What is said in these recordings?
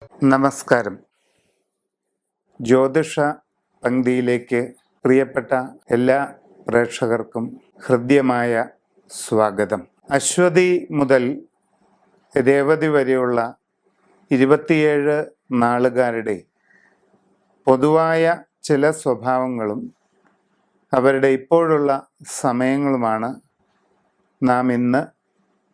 നമസ്കാരം. ജ്യോതിഷ പങ്ക്തിയിലേക്ക് പ്രിയപ്പെട്ട എല്ലാ പ്രേക്ഷകർക്കും ഹൃദ്യമായ സ്വാഗതം. അശ്വതി മുതൽ രേവതി വരെയുള്ള 27 നാളുകാരുടെ പൊതുവായ ചില സ്വഭാവങ്ങളും അവരുടെ ഇപ്പോഴുള്ള സമയങ്ങളുമാണ് നാം ഇന്ന്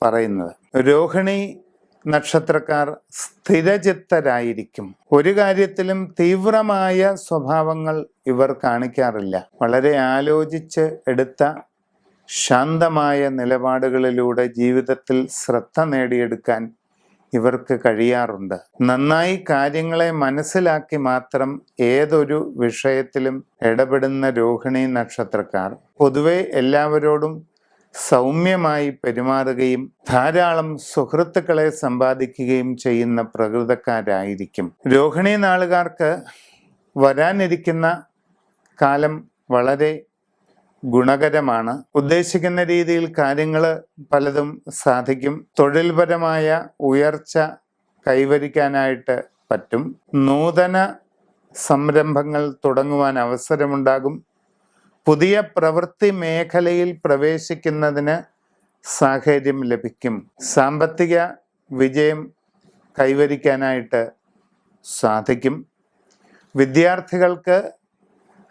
പറയുന്നത്. രോഹിണി നക്ഷത്രക്കാർ സ്ഥിരചിത്തരായിരിക്കും. ഒരു കാര്യത്തിലും തീവ്രമായ സ്വഭാവങ്ങൾ ഇവർ കാണിക്കാറില്ല. വളരെ ആലോചിച്ച് എടുത്ത ശാന്തമായ നിലപാടുകളിലൂടെ ജീവിതത്തിൽ ശ്രദ്ധ നേടിയെടുക്കാൻ ഇവർക്ക് കഴിയാറുണ്ട്. നന്നായി കാര്യങ്ങളെ മനസ്സിലാക്കി മാത്രം ഏതൊരു വിഷയത്തിലും ഇടപെടുന്ന രോഹിണി നക്ഷത്രക്കാർ പൊതുവെ എല്ലാവരോടും സൗമ്യമായി പെരുമാറുകയും ധാരാളം സുഹൃത്തുക്കളെ സമ്പാദിക്കുകയും ചെയ്യുന്ന പ്രകൃതക്കാരായിരിക്കും. രോഹിണി നാളുകാർക്ക് വരാനിരിക്കുന്ന കാലം വളരെ ഗുണകരമാണ്. ഉദ്ദേശിക്കുന്ന രീതിയിൽ കാര്യങ്ങൾ പലതും സാധിക്കും. തൊഴിൽപരമായ ഉയർച്ച കൈവരിക്കാനായിട്ട് പറ്റും. നൂതന സംരംഭങ്ങൾ തുടങ്ങുവാൻ അവസരമുണ്ടാകും. പുതിയ പ്രവൃത്തി മേഖലയിൽ പ്രവേശിക്കുന്നതിന് സാഹചര്യം ലഭിക്കും. സാമ്പത്തിക വിജയം കൈവരിക്കാനായിട്ട് സാധിക്കും. വിദ്യാർത്ഥികൾക്ക്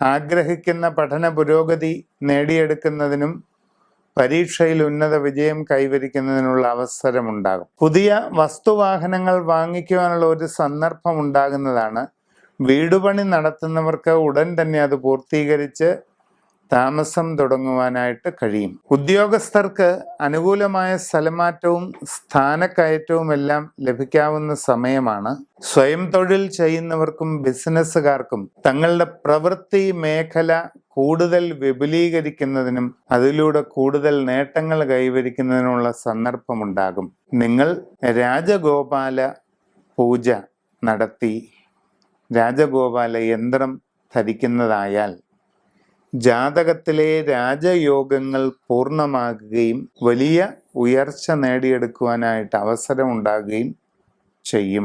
ആഗ്രഹിക്കുന്ന പഠന പുരോഗതി നേടിയെടുക്കുന്നതിനും പരീക്ഷയിൽ ഉന്നത വിജയം കൈവരിക്കുന്നതിനുള്ള അവസരമുണ്ടാകും. പുതിയ വസ്തുവാഹനങ്ങൾ വാങ്ങിക്കുവാനുള്ള ഒരു സന്ദർഭം ഉണ്ടാകുന്നതാണ്. വീടുപണി നടത്തുന്നവർക്ക് ഉടൻ തന്നെ അത് പൂർത്തീകരിച്ച് താമസം തുടങ്ങുവാനായിട്ട് കഴിയും. ഉദ്യോഗസ്ഥർക്ക് അനുകൂലമായ സ്ഥലമാറ്റവും സ്ഥാനക്കയറ്റവും എല്ലാം ലഭിക്കാവുന്ന സമയമാണ്. സ്വയം തൊഴിൽ ചെയ്യുന്നവർക്കും ബിസിനസ്സുകാർക്കും തങ്ങളുടെ പ്രവൃത്തി മേഖല കൂടുതൽ വിപുലീകരിക്കുന്നതിനും അതിലൂടെ കൂടുതൽ നേട്ടങ്ങൾ കൈവരിക്കുന്നതിനുള്ള സന്ദർഭമുണ്ടാകും. നിങ്ങൾ രാജഗോപാല പൂജ നടത്തി രാജഗോപാല യന്ത്രം ധരിക്കുന്നതായാൽ ജാതകത്തിലെ രാജയോഗങ്ങൾ പൂർണ്ണമാകുകയും വലിയ ഉയർച്ച നേടിയെടുക്കുവാനായിട്ട് അവസരമുണ്ടാകുകയും ചെയ്യും.